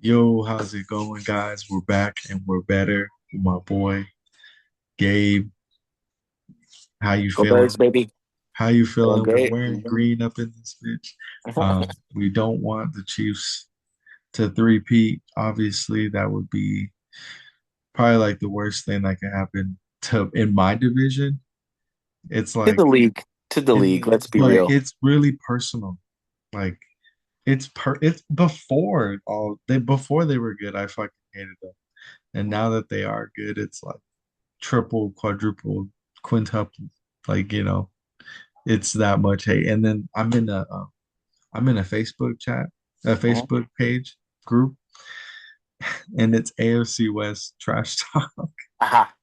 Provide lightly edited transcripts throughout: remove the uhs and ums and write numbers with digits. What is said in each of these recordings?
Yo, how's it going, guys? We're back and we're better. My boy Gabe, how you Go Birds, feeling? baby. How you Doing feeling? We're great. wearing green up in this bitch. We don't want the Chiefs to three-peat. Obviously, that would be probably like the worst thing that could happen to in my division. It's To like the league. To the league. Let's be but real. it's really personal. Like it's before they were good, I fucking hated them. And now that they are good, it's like triple, quadruple, quintuple. Like, it's that much hate. And then I'm in a Facebook chat, a Mhm. Facebook page group, and it's AFC West trash talk. Aha.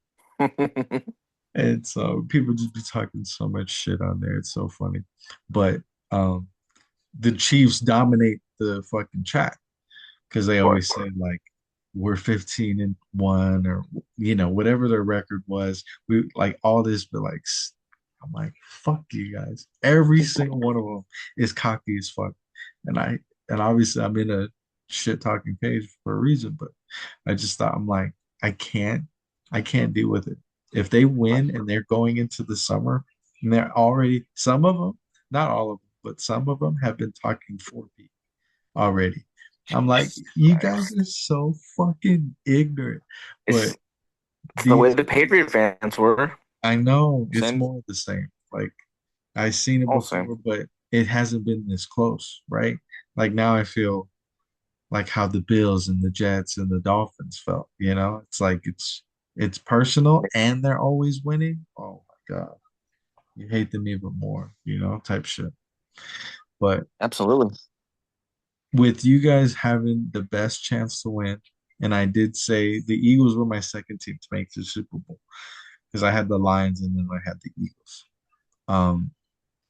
And so people just be talking so much shit on there. It's so funny. But um the Chiefs dominate the fucking chat because they Of always say like we're 15 and one or whatever their record was. We like all this, but like I'm like fuck you guys. Every single one of them is cocky as fuck, and obviously I'm in a shit talking page for a reason, but I just thought I'm like I can't deal with it. If they win and they're going into the summer and they're already some of them, not all of them, but some of them have been talking 4P already. I'm like, Jesus you guys Christ. are so fucking ignorant. It's, But it's the way these, the Patriot fans were. I know it's Same. more of the same. Like I've seen it All same. before, but it hasn't been this close, right? Like now I feel like how the Bills and the Jets and the Dolphins felt, It's like it's personal and they're always winning. Oh my God. You hate them even more, type shit. But Absolutely. with you guys having the best chance to win, and I did say the Eagles were my second team to make the Super Bowl because I had the Lions and then I had the Eagles. Um,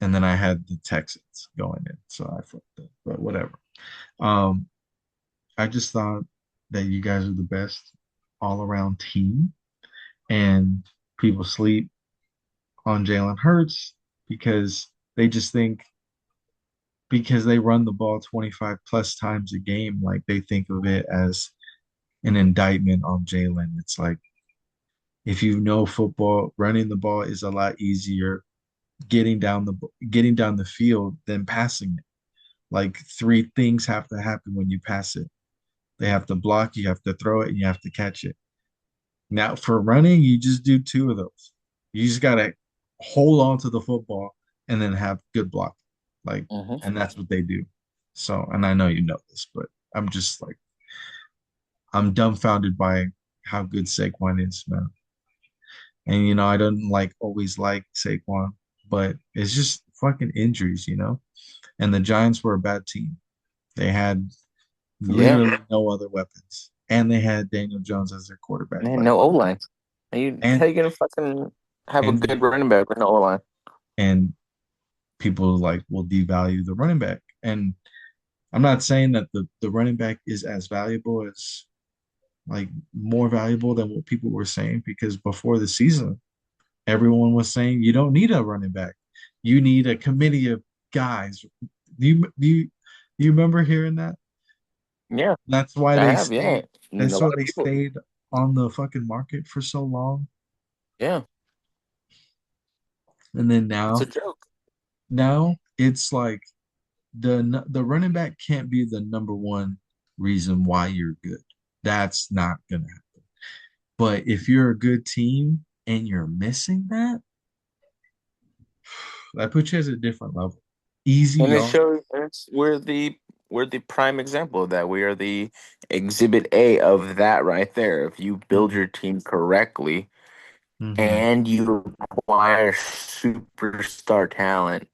and then I had the Texans going in, so I flipped it, but whatever. Um, I just thought that you guys are the best all around team, and people sleep on Jalen Hurts because they just think because they run the ball 25 plus times a game, like they think of it as an indictment on Jalen. It's like if you know football, running the ball is a lot easier getting down the field than passing it. Like three things have to happen when you pass it. They have to block, you have to throw it, and you have to catch it. Now for running, you just do two of those. You just gotta hold on to the football and then have good block. Like, Hmm. and that's what they do. So, and I know you know this, but I'm just like I'm dumbfounded by how good Saquon is, man. And I don't always like Saquon, but it's just fucking injuries. And the Giants were a bad team. They had Yeah. literally no other weapons. And they had Daniel Jones as their quarterback. Man, Like no O line. How and you gonna fucking have a good and running back with no O line? and people like will devalue the running back. And I'm not saying that the running back is as valuable as like more valuable than what people were saying because before the season, everyone was saying you don't need a running back. You need a committee of guys. Do you remember hearing that? Yeah, That's why I they have. Yeah. stayed. And a That's why lot of they people. stayed on the fucking market for so long. Yeah. And then It's a now, joke. now it's like the running back can't be the number one reason why you're good. That's not gonna happen. But if you're a good team and you're missing that, that puts you at a different level. Easy And it y'all. shows we're the prime example of that. We are the exhibit A of that right there. If you build Mm-hmm. your team correctly Mm-hmm. and you acquire superstar talent,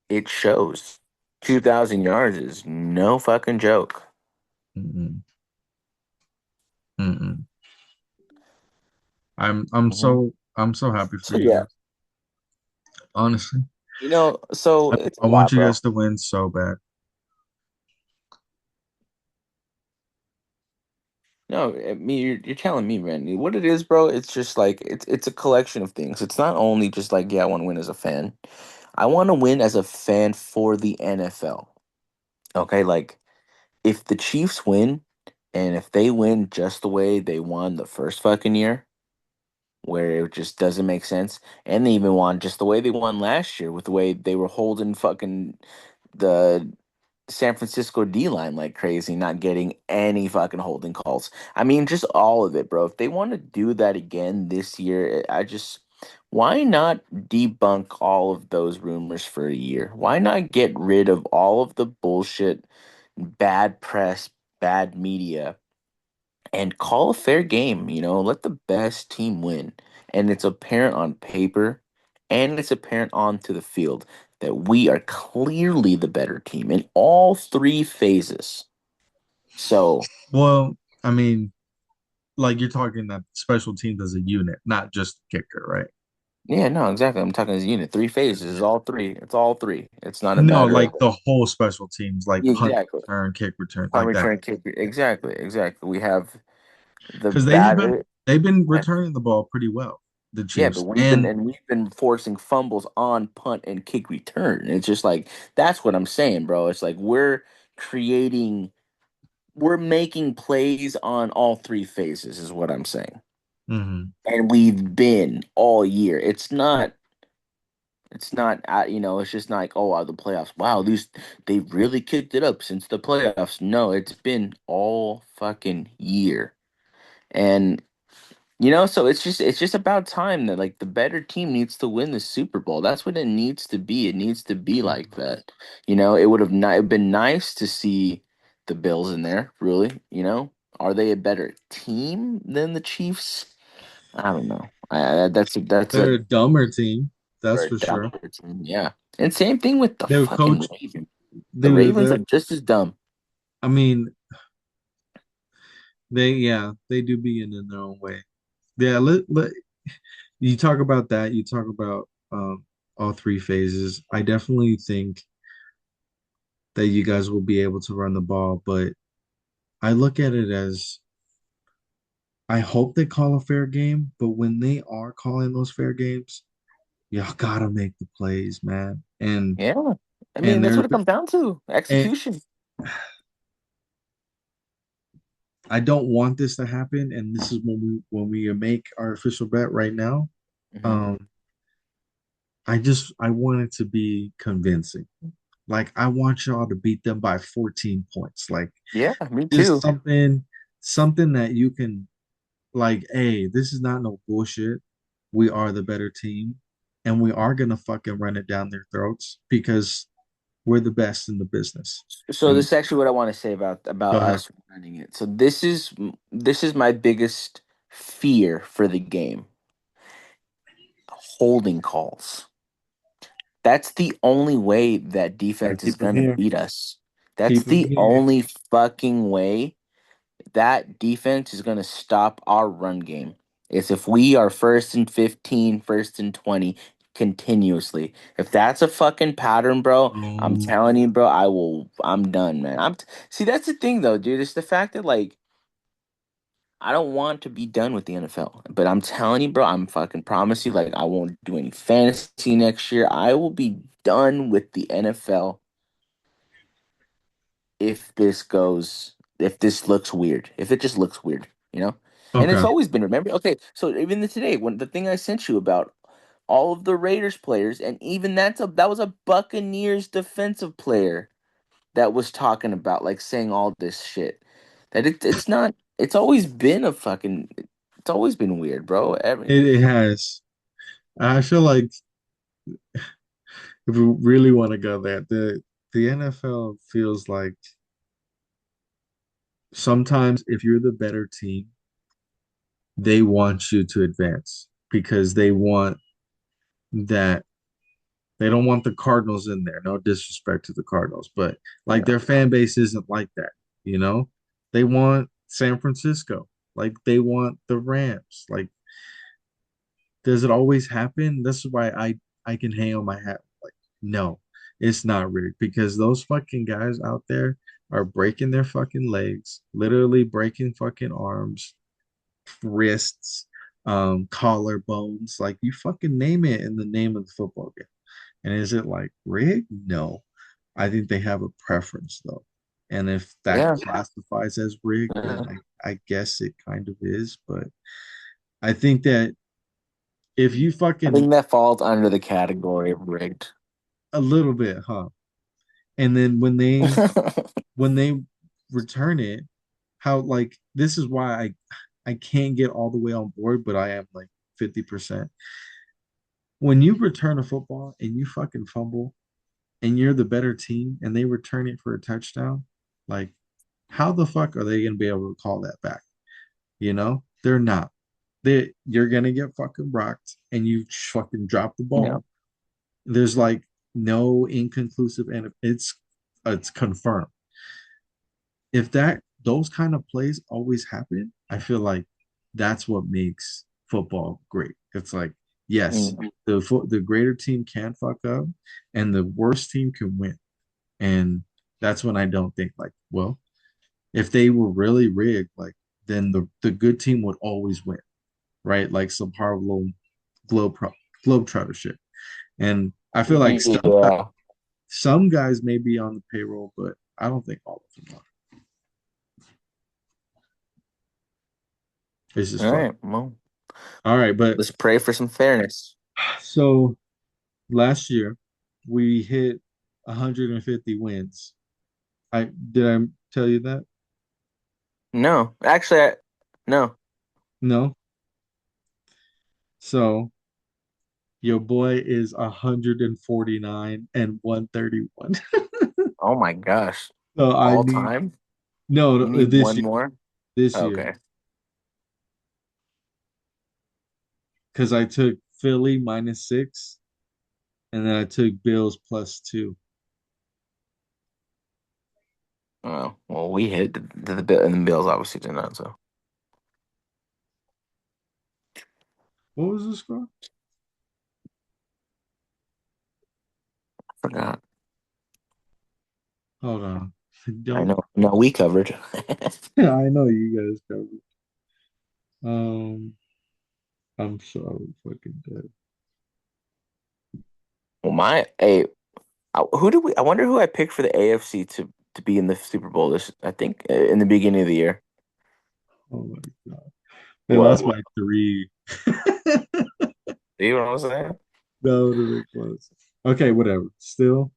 it shows. 2,000 yards is no fucking joke. Mm-hmm. Mm-hmm. Mhm. I'm so happy for So you yeah, guys. Honestly, so it's a I want lot, you bro. guys to win so bad. No, you're telling me, man. What it is, bro, it's just like it's a collection of things. It's not only just like, yeah, I want to win as a fan. I want to win as a fan for the NFL. Okay, like if the Chiefs win, and if they win just the way they won the first fucking year, where it just doesn't make sense, and they even won just the way they won last year with the way they were holding fucking the San Francisco D line like crazy, not getting any fucking holding calls. I mean, just all of it, bro. If they want to do that again this year, I just why not debunk all of those rumors for a year? Why not get rid of all of the bullshit, bad press, bad media, and call a fair game? Let the best team win. And it's apparent on paper and it's apparent onto the field that we are clearly the better team in all three phases. So, Well, I mean, like you're talking that special teams as a unit, not just kicker, right? yeah, no, exactly. I'm talking as a unit. Three phases is all three. It's all three. It's not a No, matter like of the whole special teams, like punt exactly. return, kick return, Punt like that. return kick. Exactly, exactly. We have the Because they've been yeah, returning the ball pretty well, the yeah, but Chiefs. And we've been forcing fumbles on punt and kick return. It's just like that's what I'm saying, bro. It's like creating we're making plays on all three phases is what I'm saying. mhm. And we've been all year. It's not it's just not like, oh, the playoffs. Wow, they really kicked it up since the playoffs. No, it's been all fucking year. And so it's just about time that like the better team needs to win the Super Bowl. That's what it needs to be. It needs to be like that. It would have not it'd been nice to see the Bills in there, really. Are they a better team than the Chiefs? I don't know. That's They're a a dumber team, that's very for sure. dumber team. Yeah. And same thing with the They were fucking coach, Ravens. The dude. Ravens are just as dumb. I mean, they do be in their own way. Yeah, you talk about that. You talk about all three phases. I definitely think that you guys will be able to run the ball, but I look at it as I hope they call a fair game, but when they are calling those fair games, y'all gotta make the plays, man. And Yeah. I mean, and that's there's what it comes down to. and Execution. I don't want this to happen. And this is when we make our official bet right now. Hmm. Um, I want it to be convincing. Like I want y'all to beat them by 14 points. Like Yeah, me just too. something that you can like, hey, this is not no bullshit. We are the better team, and we are gonna fucking run it down their throats because we're the best in the business. So And this is actually what I want to say about go ahead. us running it. So this is my biggest fear for the game. Holding calls. That's the only way that Gotta defense is keep them going to here. beat us. That's Keep them the here. only fucking way that defense is going to stop our run game. Is if we are first and 15, first and 20 continuously. If that's a fucking pattern, bro, I'm Um, telling you, bro, I'm done, man. See, that's the thing though, dude. It's the fact that like I don't want to be done with the NFL, but I'm telling you, bro, I'm fucking promise you, like I won't do any fantasy next year. I will be done with the NFL if this looks weird, if it just looks weird. And it's okay. always been, remember? Okay, so even today, when the thing I sent you about all of the Raiders players, and even that was a Buccaneers defensive player that was talking about like saying all this shit. That it's not. It's always been weird, bro. It has. I feel like if we really want to go there, the NFL feels like sometimes if you're the better team, they want you to advance because they want that. They don't want the Cardinals in there. No disrespect to the Cardinals, but like Yeah. their fan base isn't like that, you know? They want San Francisco. Like they want the Rams. Like, does it always happen? This is why I can hang on my hat. Like, no, it's not rigged because those fucking guys out there are breaking their fucking legs, literally breaking fucking arms, wrists, collarbones. Like you fucking name it in the name of the football. And is it like rigged? No. I think they have a preference though. And if that Yeah. classifies as rigged, then Uh, I guess it kind of is. But I think that if you I fucking think that falls under the category of rigged. a little bit, huh? And then when they return it, how like this is why I can't get all the way on board, but I am like 50%. When you return a football and you fucking fumble and you're the better team and they return it for a touchdown, like how the fuck are they gonna be able to call that back? You know, they're not. You're gonna get fucking rocked and you fucking drop the Yeah. ball. There's like no inconclusive and it's confirmed. If that those kind of plays always happen, I feel like that's what makes football great. It's like, yes, Mm. the greater team can fuck up and the worst team can win. And that's when I don't think like, well, if they were really rigged, like then the good team would always win, right? Like some Harlem globe globetrotter shit. And I feel like Yeah. some guys may be on the payroll, but I don't think all of them are. It's just All fuck. right. Well, All right, but let's pray for some fairness. so last year we hit 150 wins. I did I tell you that? No, actually, no. No. So your boy is 149 and 131. Oh my gosh. So I All need time? no, You no need this one year, more? this year, Okay. because I took Philly -6, and then I took Bills +2. Oh, well, we hit the bill, and the Bills obviously did not, so What was the score? forgot. Hold on. I Don't know. No, we covered. I know you guys covered. Um, I'm so fucking dead. Well, who do we? I wonder who I picked for the AFC to be in the Super Bowl. This, I think, in the beginning of the year. Oh my God. They lost What? by three. You know what I'm saying? That would have been close. Okay, whatever. Still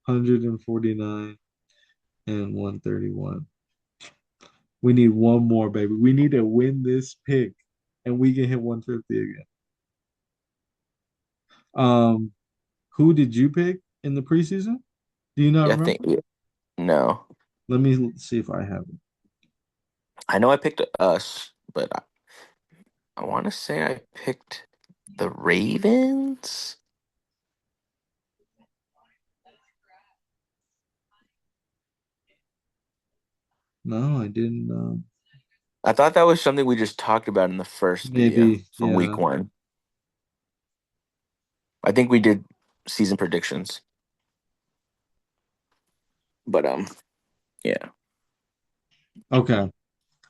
149 and 131. We need one more, baby. We need to win this pick and we can hit 150 again. Um, who did you pick in the preseason? Do you not Yeah, I think. remember? Yeah. No, Let me see if I have it. I know I picked us, but I want to say I picked the Ravens. No, I didn't. I thought that was something we just talked about in the first video Maybe, from yeah. week one. I think we did season predictions, but yeah. Okay,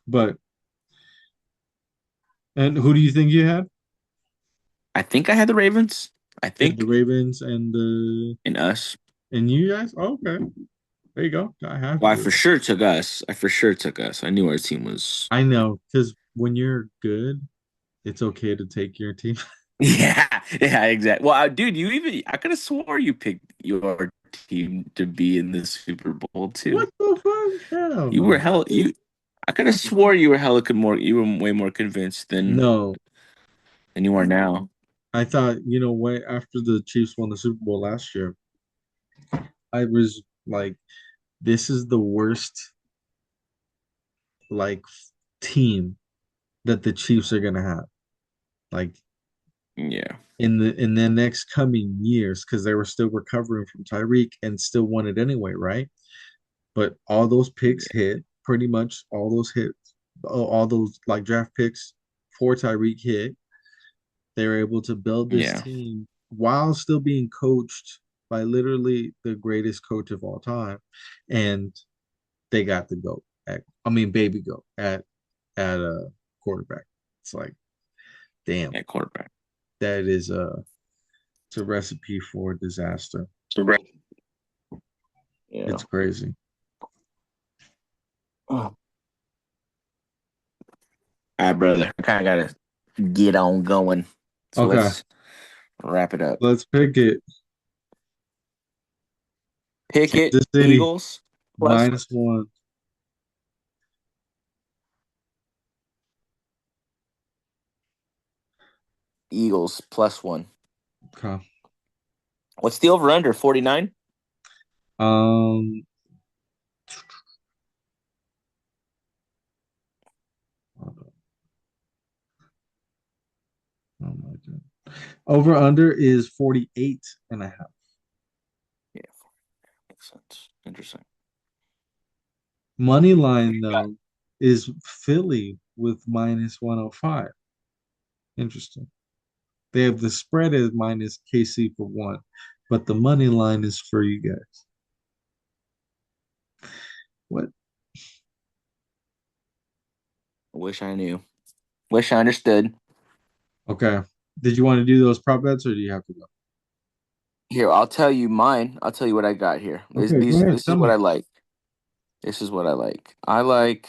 but and who do you think you had? I think I had the Ravens. I You had the think Ravens and the in us. and you guys? Oh, okay, there you go. I have Well, I to. for sure took us. I for sure took us. I knew our team was. I know, because when you're good, it's okay to take your team. Yeah, yeah, exactly. Well, dude, I could have swore you picked your team to be in the Super Bowl too. What the fuck? Hell You were no. hell. I could have swore you were hella more. You were way more convinced No, than you are now. I thought, you know what, after the Chiefs won the Super Bowl last year, I was like, this is the worst like team that the Chiefs are gonna have. Like Yeah, in the next coming years, because they were still recovering from Tyreek and still won it anyway, right? But all those picks yeah, hit, pretty much all those hits, all those like draft picks for Tyreek hit. They were able to build this yeah, team while still being coached by literally the greatest coach of all time. And they got the goat I mean baby goat at a quarterback. It's like, damn, yeah. Quarterback. that is it's a recipe for disaster. Correct. Yeah. It's crazy. All right, brother. I kind of gotta get on going. So Okay, let's wrap it up. let's pick it. Pickett, Kansas City Eagles plus -1. Eagles +1. Okay. What's the over under? 49? Um. Oh my God. Over under is 48 and a half. Yeah, makes sense. Interesting. Money line though is Philly with -105. Interesting. They have the spread as minus KC for one, but the money line is for you guys. What? Wish I knew. Wish I understood. Okay. Did you want to do those prop bets or do you have to go? Here, I'll tell you mine. I'll tell you what I got here. This Okay, go these ahead. this is Tell what me. I like. This is what I like. I like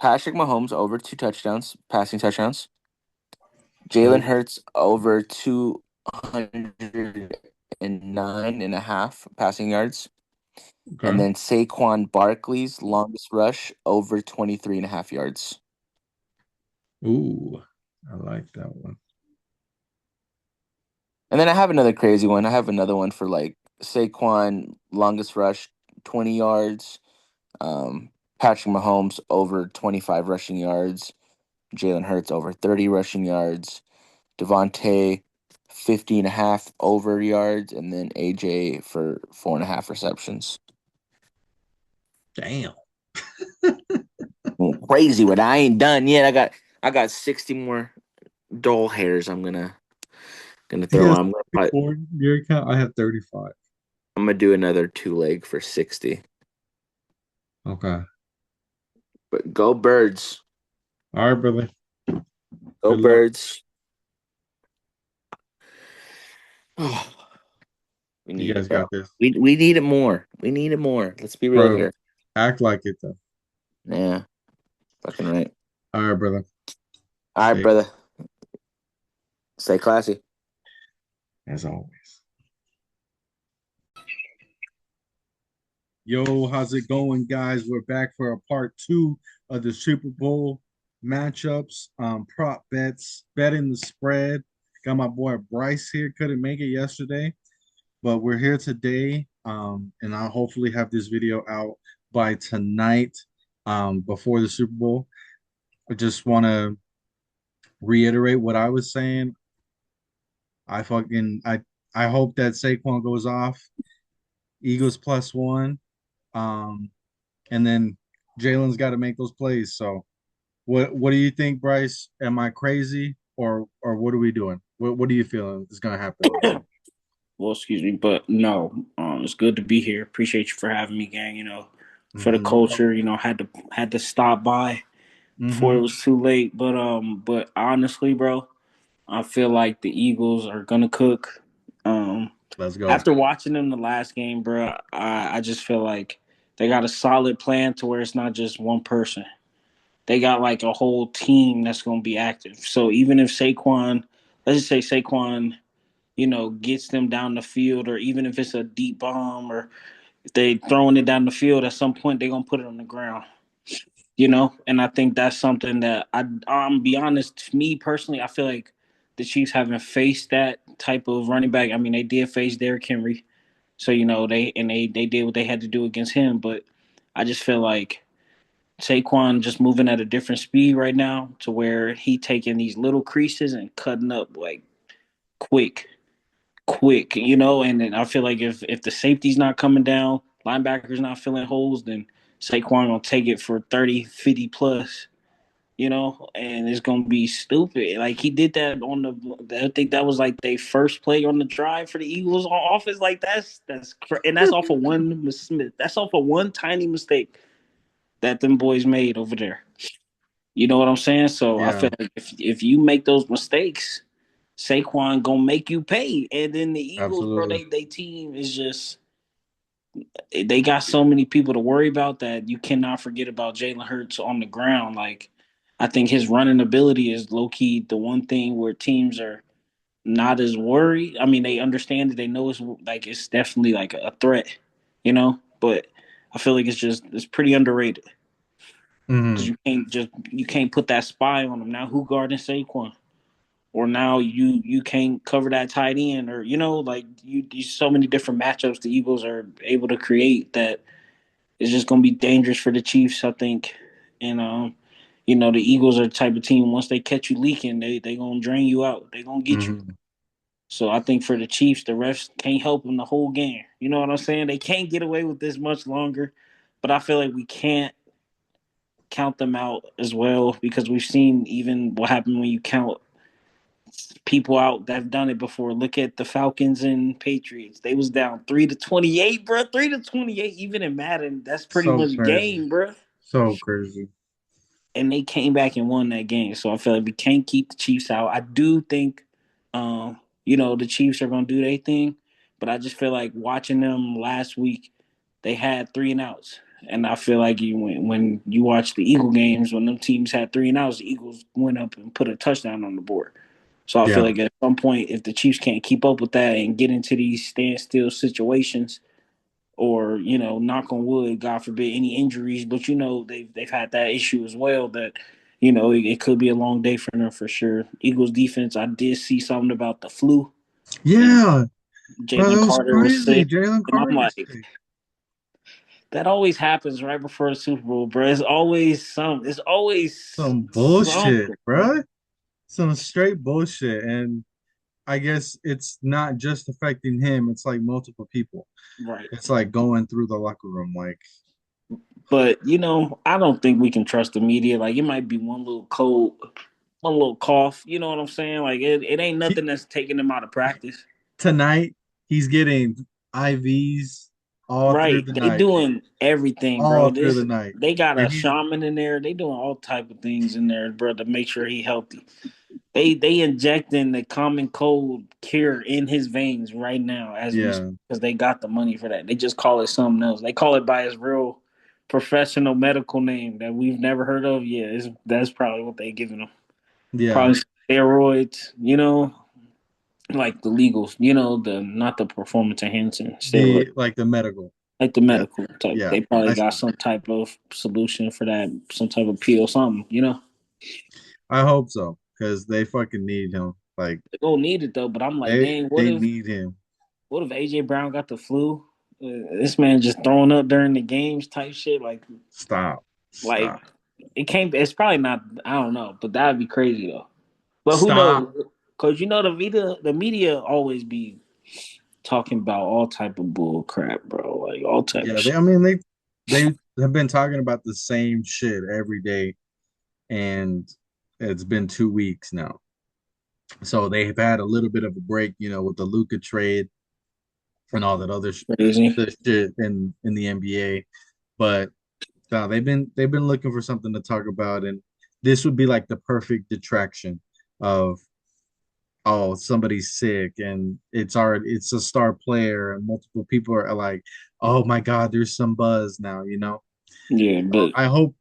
Patrick Mahomes over 2 touchdowns, passing touchdowns. Jalen Oh, Hurts over 209.5 passing yards. And okay. then Saquon Barkley's longest rush over 23.5 yards. Ooh, I like that one. And then I have another crazy one. I have another one for like Saquon longest rush 20 yards. Patrick Mahomes over 25 rushing yards. Jalen Hurts over 30 rushing yards. Devontae 50 and a half over yards. And then AJ for 4.5 receptions. Damn. Crazy what I ain't done yet. I got 60 more dull hairs I'm gonna You throw got on. 64 in your account? I have 35. I'm gonna do another 2 leg for 60. Okay. But go birds. All right, brother. Go Good luck. birds. We You need it, guys bro. got this. We need it more. We need it more. Let's be real Bro, here. act like it though. Yeah, fucking right. All right, brother. All right, Stay brother. Stay classy. as always. Yo, how's it going, guys? We're back for a part two of the Super Bowl matchups, prop bets, betting the spread. Got my boy Bryce here. Couldn't make it yesterday, but we're here today. And I'll hopefully have this video out by tonight, before the Super Bowl. I just want to reiterate what I was saying. I hope that Saquon goes off. Eagles +1. Um, and then Jalen's got to make those plays. So, what do you think, Bryce? Am I crazy, or what are we doing? What are you feeling is going to happen on Sunday? Well, excuse me, but no, it's good to be here. Appreciate you for having me, gang. For the Mm-hmm. culture, had to stop by before it Mm-hmm. was too late. But honestly, bro, I feel like the Eagles are gonna cook. Um, Let's go. After watching them the last game, bro, I just feel like they got a solid plan to where it's not just one person. They got like a whole team that's gonna be active. So even if Saquon, let's just say Saquon gets them down the field, or even if it's a deep bomb, or if they throwing it down the field, at some point they're gonna put it on the ground. And I think that's something that I'm be honest, me personally, I feel like the Chiefs haven't faced that type of running back. I mean, they did face Derrick Henry, so they did what they had to do against him, but I just feel like Saquon just moving at a different speed right now, to where he taking these little creases and cutting up like quick and then I feel like if the safety's not coming down, linebackers not filling holes, then Saquon gonna take it for 30, 50 plus, and it's gonna be stupid. Like he did that I think that was like their first play on the drive for the Eagles on offense. Like and that's off of that's off of one tiny mistake that them boys made over there. You know what I'm saying? So I Yeah. feel like if you make those mistakes, Saquon gonna make you pay. And then the Eagles, bro, Absolutely. they team is just they got so many people to worry about that you cannot forget about Jalen Hurts on the ground. Like I think his running ability is low key the one thing where teams are not as worried. I mean, they understand it. They know it's like it's definitely like a threat, you know. But I feel like it's pretty underrated because Hmm. you can't put that spy on him now. Who guarding Saquon? Or now you can't cover that tight end, or like you so many different matchups the Eagles are able to create that is just going to be dangerous for the Chiefs, I think. And the Eagles are the type of team once they catch you leaking, they gonna drain you out. They gonna get you. Hmm. So I think for the Chiefs, the refs can't help them the whole game. You know what I'm saying? They can't get away with this much longer. But I feel like we can't count them out as well because we've seen even what happened when you count people out that have done it before. Look at the Falcons and Patriots. They was down 3-28, bro. 3-28, even in Madden. That's pretty So much crazy. game, bro. So crazy. And they came back and won that game. So I feel like we can't keep the Chiefs out. I do think, the Chiefs are gonna do their thing, but I just feel like watching them last week, they had 3-and-outs, and I feel like when you watch the Eagle games, when them teams had 3-and-outs, the Eagles went up and put a touchdown on the board. So I feel Yeah. like at some point, if the Chiefs can't keep up with that and get into these standstill situations, or knock on wood, God forbid, any injuries. But they've had that issue as well. That it could be a long day for them for sure. Eagles defense, I did see something about the flu, and Yeah. Bro, Jalen that was Carter was crazy. sick, Jalen and I'm Carter like, sick. that always happens right before the Super Bowl, bro. It's always some. It's always Some bullshit, something, bro. bro. Some straight bullshit. And I guess it's not just affecting him, it's like multiple people. Right. It's like going through the locker room. Like, But I don't think we can trust the media. Like it might be one little cold, one little cough. You know what I'm saying? Like it ain't he, nothing that's taking them out of practice. tonight, he's getting IVs all through Right. the They night, bro. doing everything, All bro. through the This night. they got a And he's, shaman in there. They doing all type of things in there, bro, to make sure he healthy. They injecting the common cold cure in his veins right now as we speak yeah, because they got the money for that. They just call it something else. They call it by his real professional medical name that we've never heard of. Yeah, that's probably what they giving him. yeah. Probably steroids, like the legals, the not the performance enhancing steroid, Like the medical. like the Yeah, medical type. yeah. They probably I got see. some type of solution for that, some type of pill, something. I hope so, because they fucking need him. Like They don't need it though, but I'm like, they dang, what they if need him. AJ Brown got the flu? This man just throwing up during the games type shit. Stop. Like Stop. it can't. It's probably not. I don't know, but that'd be crazy though. But who Stop. knows? Because the media always be talking about all type of bull crap, bro. Like all type of Yeah, shit. I mean they have been talking about the same shit every day, and it's been 2 weeks now. So they have had a little bit of a break, with the Luca trade and all that Crazy. the shit in the NBA. But no, they've been looking for something to talk about, and this would be like the perfect detraction of, oh, somebody's sick and it's a star player and multiple people are like, oh my God, there's some buzz now. Yeah, So but I hope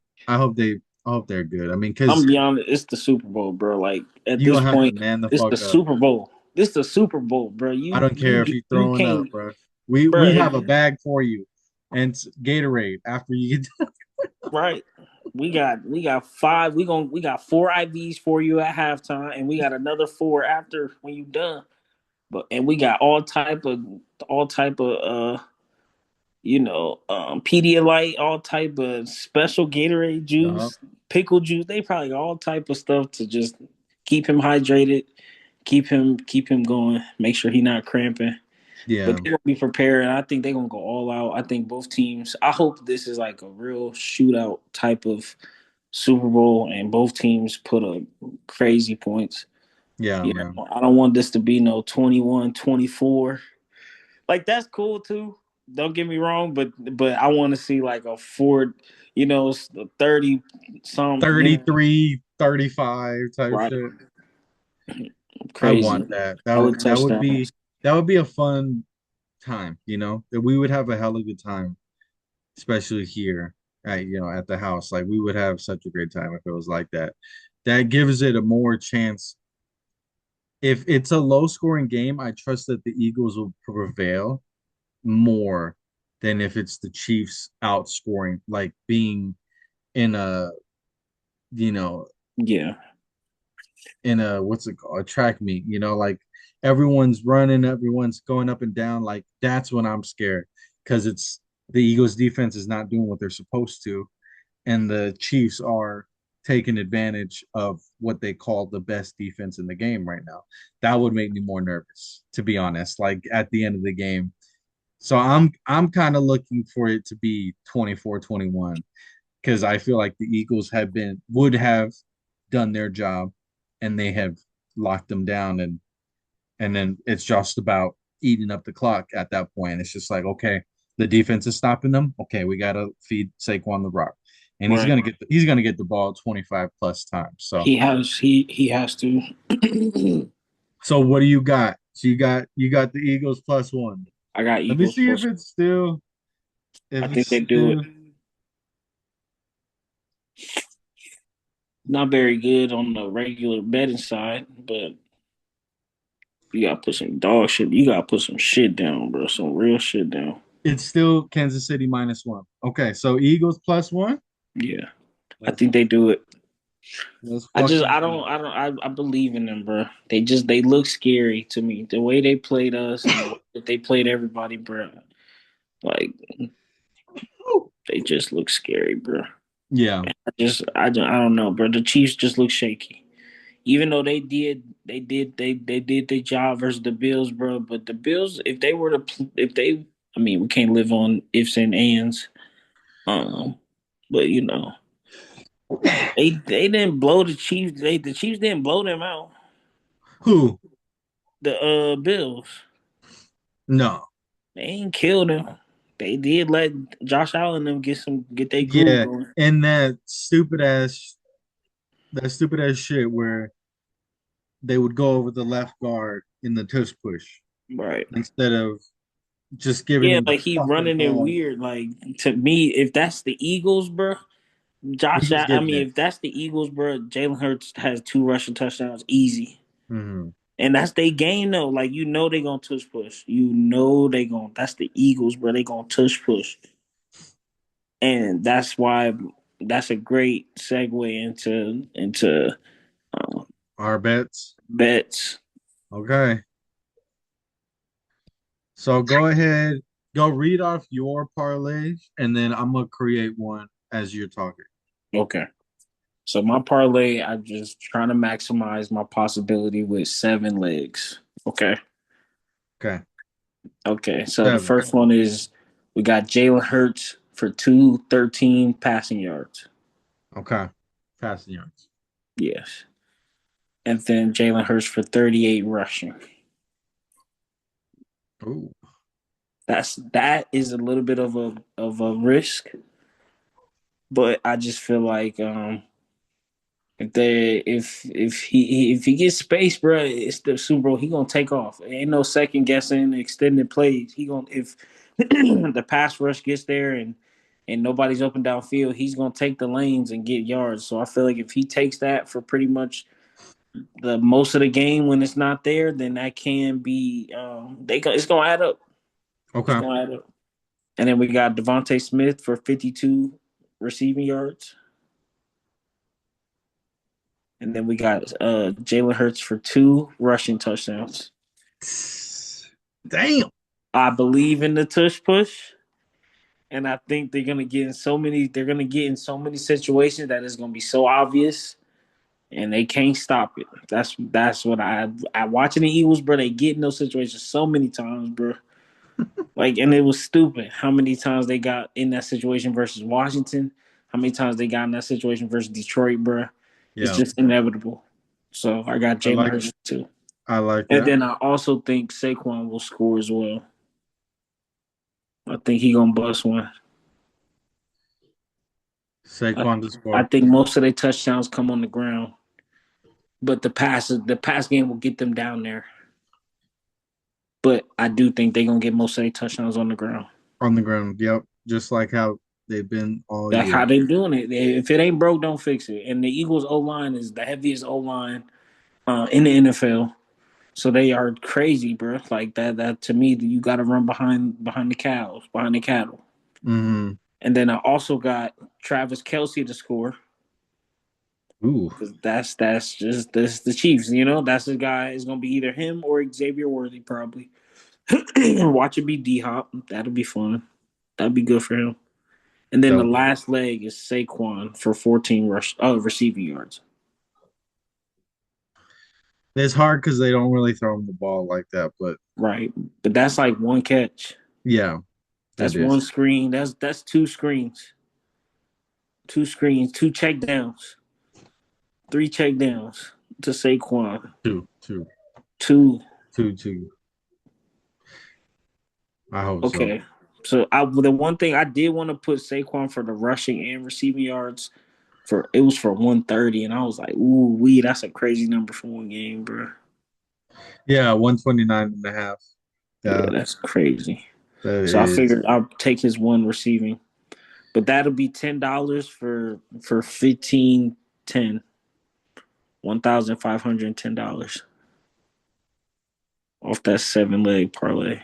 they're good. I mean, I'm because beyond it. It's the Super Bowl, bro. Like at you this don't have to point, man the it's the fuck up. Super Bowl. This the Super Bowl, bro. I You don't care you if you're you throwing up, can't, bro. We bro. have a bag for you and it's Gatorade after you get Right. We got five. We got four IVs for you at halftime, and we got another four after when you done. And we got all type of Pedialyte, all type of special Gatorade done. juice, pickle juice. They probably got all type of stuff to just keep him hydrated, keep him going, make sure he not cramping. But Yeah, they're gonna be prepared, and I think they're gonna go all out. I think both teams. I hope this is like a real shootout type of Super Bowl, and both teams put up crazy points. yeah, man. I don't want this to be no 21-24. Like that's cool too. Don't get me wrong, but I want to see like a Ford, 30 some, 33, 35 type right. shit. I want Crazy. that. Hella That touchdowns. would be a fun time, you know? That we would have a hella good time, especially here at at the house. Like we would have such a great time if it was like that. That gives it a more chance. If it's a low scoring game, I trust that the Eagles will prevail more than if it's the Chiefs outscoring, like being in a, you know, Yeah. in a what's it called, a track meet, like everyone's running, everyone's going up and down. Like that's when I'm scared because it's the Eagles defense is not doing what they're supposed to, and the Chiefs are taking advantage of what they call the best defense in the game right now. That would make me more nervous, to be honest, like at the end of the game. So I'm kind of looking for it to be 24-21 because I feel like the Eagles would have done their job and they have locked them down, and then it's just about eating up the clock at that point. It's just like, okay, the defense is stopping them. Okay, we gotta feed Saquon the rock. And Right. he's gonna get the ball 25 plus times. So He has to. so what do you got? So you got the Eagles +1. I got Let me Eagles see plus. I if it's think they do it. still Not very good on the regular betting side, but you gotta put some dog shit. You gotta put some shit down, bro. Some real shit down. it's still Kansas City -1. Okay, so Eagles +1. Yeah, I Let's think they do it. let's I just fucking go. I believe in them, bro. They look scary to me. The way they played us and the way that they played everybody, bro. Like they just look scary, bro. Yeah. I don't know, bro. The Chiefs just look shaky. Even though they did their job versus the Bills, bro. But the Bills, if they were to, if they, I mean, we can't live on ifs and ands. But they didn't blow the Chiefs. The Chiefs didn't blow them out. Who? The Bills, No. they ain't killed them. They did let Josh Allen them get their groove Yeah, going. and that stupid ass shit where they would go over the left guard in the tush push Right. instead of just giving Yeah, him the like he fucking running it ball. weird. Like to me, if that's the Eagles, bro, Eagles I getting mean, it. if that's the Eagles, bro, Jalen Hurts has 2 rushing touchdowns, easy. Hmm. And that's their game, though. Like they gonna tush push. They gonna. That's the Eagles, bro. They gonna tush push, and that's why that's a great segue into um, Our bets. bets. Okay. So go ahead, go read off your parlays, and then I'm gonna create one as you're talking. Okay. So my parlay, I'm just trying to maximize my possibility with 7 legs. Okay. Okay. Okay. So the 7. first one is we got Jalen Hurts for 213 passing yards. Okay. Passing yards. Yes. And then Jalen Hurts for 38 rushing. Ooh. That is a little bit of a risk, but I just feel like if he gets space, bro, it's the Super Bowl. He gonna take off. Ain't no second guessing extended plays. He gonna if the pass rush gets there and nobody's open downfield, he's gonna take the lanes and get yards. So I feel like if he takes that for pretty much the most of the game when it's not there, then that can be it's gonna add up. It's Okay. gonna add up. And then we got Devontae Smith for 52 receiving yards. And then we got Jalen Hurts for 2 rushing touchdowns. Damn. I believe in the tush push, and I think they're gonna get in so many. They're gonna get in so many situations that it's gonna be so obvious, and they can't stop it. That's what I watching the Eagles, bro. They get in those situations so many times, bro. Like, and it was stupid how many times they got in that situation versus Washington. How many times they got in that situation versus Detroit, bro. It's Yeah. just inevitable. So I got I Jalen like Hurts too. I like And that. then I also think Saquon will score as well. I think he gonna bust one. I, Saquon to I score. think most of their touchdowns come on the ground. but the pass game will get them down there. But I do think they're gonna get most of their touchdowns on the ground. On the ground. Yep. Just like how they've been all That's how year. they doing it. If it ain't broke, don't fix it. And the Eagles O line is the heaviest O line in the NFL. So they are crazy, bro. Like that to me, you got to run behind the cows, behind the cattle. Mm-hmm. And then I also got Travis Kelce to score Ooh. because that's just that's the Chiefs. You know, that's the guy. It's gonna be either him or Xavier Worthy probably. Watch it be D Hop. That'll be fun. That'd be good for him. And then the Dope. last leg is Saquon for 14 receiving yards. It's hard because they don't really throw him the ball like that, but Right, but that's like one catch. yeah, it That's one is. screen. That's two screens, two check downs, three check downs to Saquon. Two, two, Two. two, two. I hope so. Okay. So the one thing I did want to put Saquon for the rushing and receiving yards for it was for 130, and I was like, ooh, that's a crazy number for one game, bro. Yeah, 129.5. Yeah, Yeah, that's crazy. that So I is. figured I'll take his one receiving. But that'll be $10 for 1510. $1,510 off that 7-leg parlay.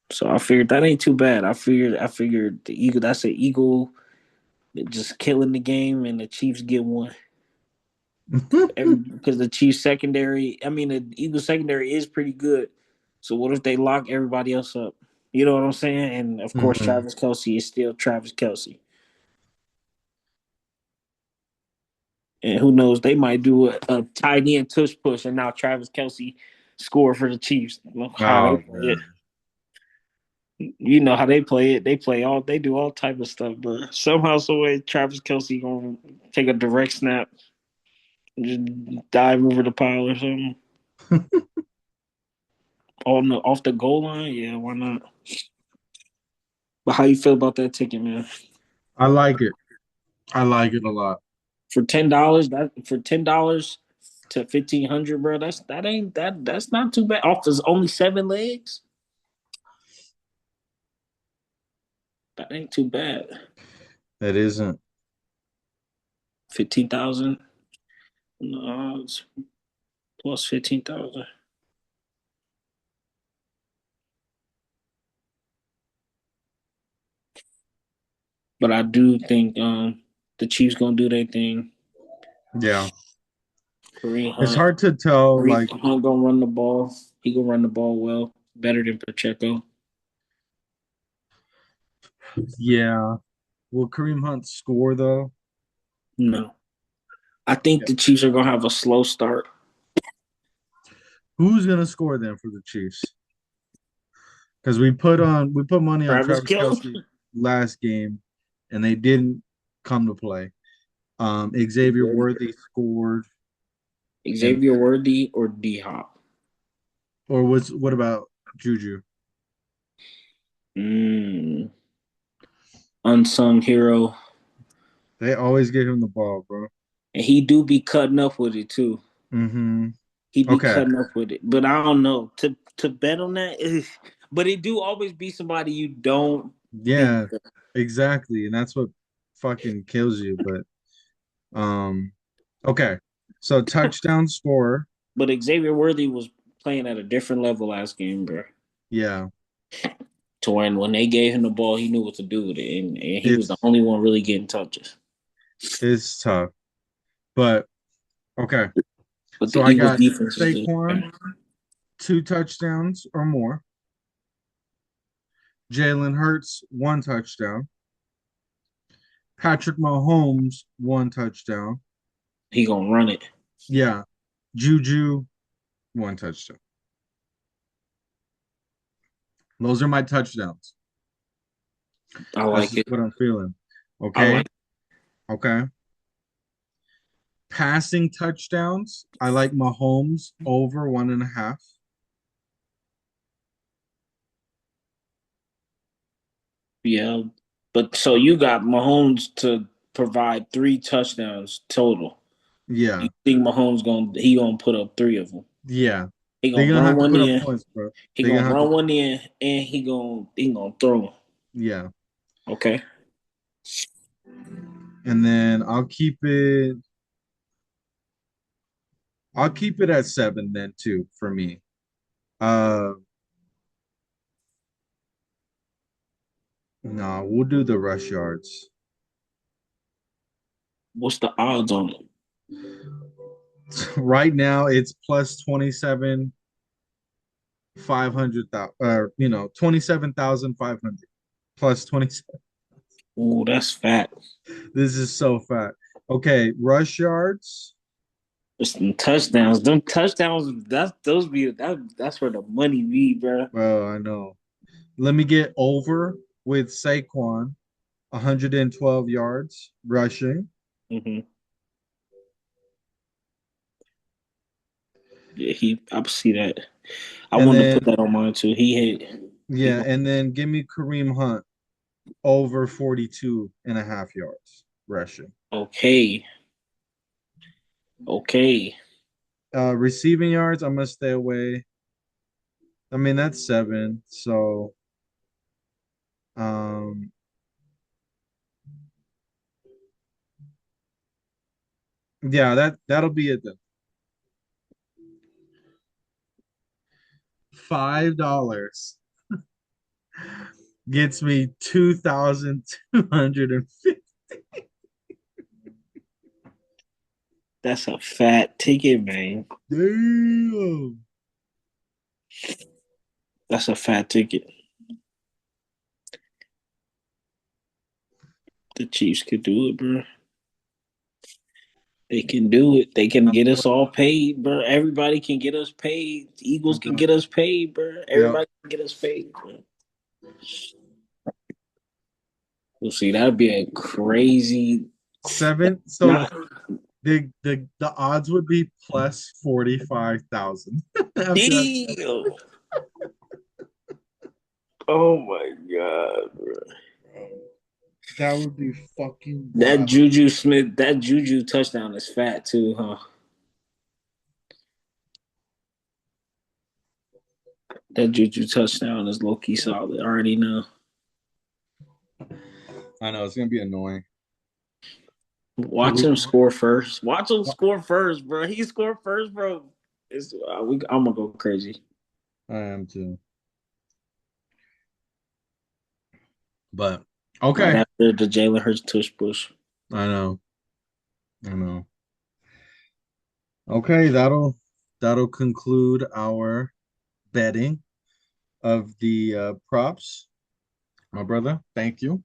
So I figured that ain't too bad. I figured the Eagle that's an Eagle just killing the game and the Chiefs get one. Because the Chiefs secondary, I mean the Eagles secondary is pretty good. So what if they lock everybody else up? You know what I'm saying? And of course Mhm. Travis Kelce is still Travis Kelce. And who knows, they might do a tight end tush push and now Travis Kelce score for the Chiefs. How they Oh play it. man, You know how they play it. They do all type of stuff, but somehow, some way, Travis Kelce gonna take a direct snap, just dive over the pile or something. On the off the goal line, yeah, why not? But how you feel about that ticket, man? I like it. I like it a lot. For $10, that for $10 to 1,500, bro. That's not too bad. Off there's only 7 legs. That ain't too bad. It isn't. 15,000. No, it's plus 15,000. But I do think the Chiefs gonna do their thing. Yeah, Kareem it's Hunt. hard to tell. Kareem Like, Hunt gonna run the ball. He gonna run the ball well, better than Pacheco. yeah, will Kareem Hunt score though? No, I think Yeah. the Chiefs are gonna have a slow start. Who's gonna score then for the Chiefs? Because we put money on Travis Travis Kelce Kelce, last game, and they didn't come to play. Xavier Worthy scored, and Xavier Worthy, or D Hop. or was what about Juju? Mm, unsung hero, They always give him the ball, bro. and he do be cutting up with it too. Mm-hmm. He be Okay. cutting up with it, but I don't know to bet on that. But it do always be somebody you don't think. Yeah, exactly. And that's what fucking kills you. But okay. So touchdown scorer. But Xavier Worthy was playing at a different level last game, bro. Yeah. To when they gave him the ball, he knew what to do with it, and he was the It's only one really getting touches. it's tough. But okay. But So the I Eagles' got defense is just Saquon, 2 touchdowns or more. Jalen Hurts, 1 touchdown. Patrick Mahomes, 1 touchdown. he gonna run it. Yeah. Juju, 1 touchdown. Those are my touchdowns. I That's like just it. what I'm feeling. I Okay. like. Okay. Passing touchdowns, I like Mahomes over 1.5. Yeah, But so you got Mahomes to provide 3 touchdowns total. Yeah, You think Mahomes gonna put up 3 of them? yeah. He They're gonna gonna run have to one put up in. points, bro. He They're gonna gonna have to. run one in, and he gonna throw. Yeah, Okay. and then I'll keep it at 7 then too for me. Uh, no, we'll do the rush yards. What's the odds on it? Right now, it's plus 27,500 plus 27. Ooh, that's fat. This is so fat. Okay, rush yards. It's them touchdowns. Them touchdowns. That's where the money be, bro. Well, I know. Let me get over with Saquon, 112 yards rushing. Hmm. Yeah, I see that. I And wanted to then, put that on mine too. He yeah, and then give me Kareem Hunt over 42 and a half yards rushing. okay. Okay. Receiving yards, I'm gonna stay away. I mean, that's 7. So, um, yeah, that'll be it then. $5 gets me 2,250. That's a fat ticket, man. Damn. That's a fat ticket. The Chiefs could do it, bro. They can do it. They can get us all paid, bro. Everybody can get us paid. The Eagles can get us paid, bro. Yep. Everybody can get us paid, bro. We'll see. That'd be a crazy. 7. So Not the odds would be plus 45,000 after that. deal. Oh my god, bro. That would be fucking That wild. Juju Smith, that Juju touchdown is fat too, huh? That Juju touchdown is low key solid. I already know. I know it's gonna be annoying. Watch him score first. Watch him score first, bro. He scored first, bro. I'm gonna go crazy. I am too. But okay. Right after the Jalen Hurts tush push. I know. I know. Okay, that'll conclude our betting of the props. My brother, thank you.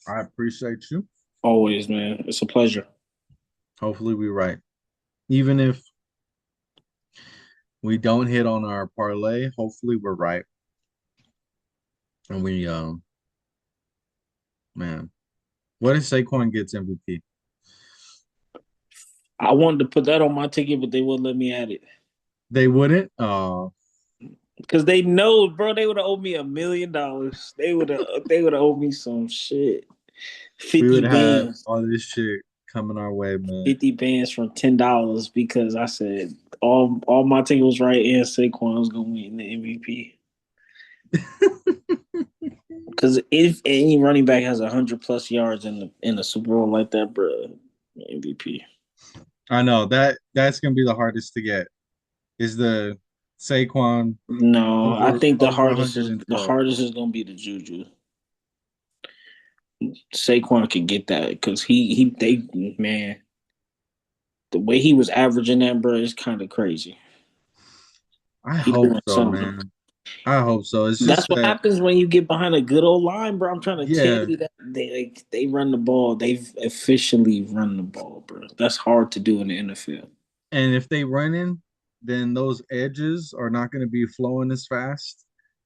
I appreciate you. Always, man. It's a pleasure. Hopefully we're right. Even if we don't hit on our parlay, hopefully we're right. And we man. What if Saquon gets MVP? I wanted to put that on my ticket, but they wouldn't let me add it. They wouldn't? Oh, Because they know, bro, they would have owed me $1 million. They would have owed me some shit. we 50 would have bands. all this shit coming our way, man. 50 bands from $10 because I said all my ticket was right and Saquon was gonna win the MVP. Because if any running back has 100+ yards in the Super Bowl like that, bro, MVP. I know that's gonna be the hardest to get. Is the Saquon No, I think the over hardest is the 112. hardest is gonna be the Juju. Saquon can get that because they man, the way he was averaging that, bro, is kind of crazy. I He hope doing so, something. man. I hope so. It's That's just what that, happens when you get behind a good old line, bro. I'm trying to tell yeah. you that they run the ball. They've officially run the ball, bro. That's hard to do in the NFL. And if they run in, then those edges are not going to be flowing as fast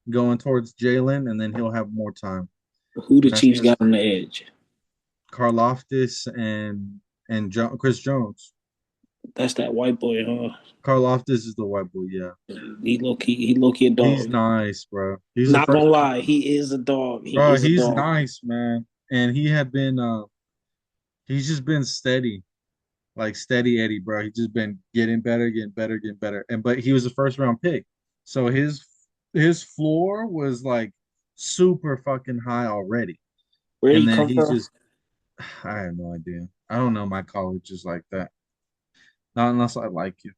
going towards Jalen, and then he'll have more time. Who the And that's Chiefs just got on the edge? Karloftis and Chris Jones. That's that white boy, huh? Karloftis is the white boy. Yeah, He low key a he's dog. nice, bro. He's the Not first gonna round lie, pick. he is a dog. He Bro, is a he's dog. nice, man. And he had been he's just been steady. Like steady Eddie, bro. He's just been getting better, getting better, getting better. And but he was a first round pick. So his floor was like super fucking high already. Where And he then come he's from? just I have no idea. I don't know my colleges like that. Not unless I like you.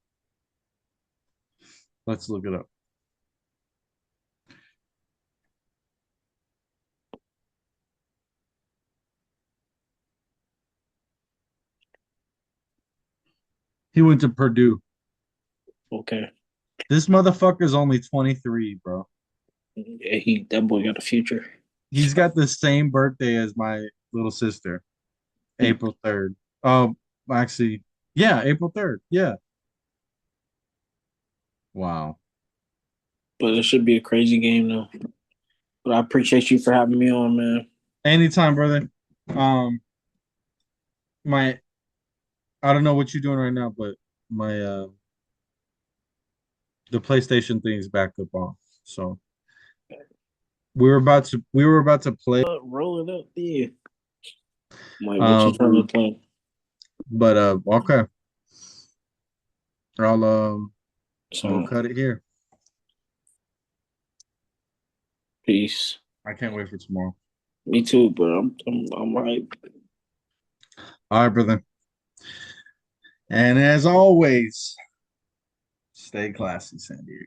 Let's look it up. He went to Purdue. Okay. This motherfucker's only 23, bro. Yeah, that boy got a future. He's got the same birthday as my little sister, April 3rd. Oh, actually, yeah, April 3rd. Yeah. Wow. But it should be a crazy game though. But I appreciate you for having me on, man. Anytime, brother. Um, my I don't know what you're doing right now, but my the PlayStation thing is back up on. So we were about to play. Roll it up, yeah. Mike, what you Um, trying to play? but okay. I'll we'll So cut it here. peace. I can't wait for tomorrow. Me too, bro. I'm right. All right, brother. And as always, stay classy, San Diego.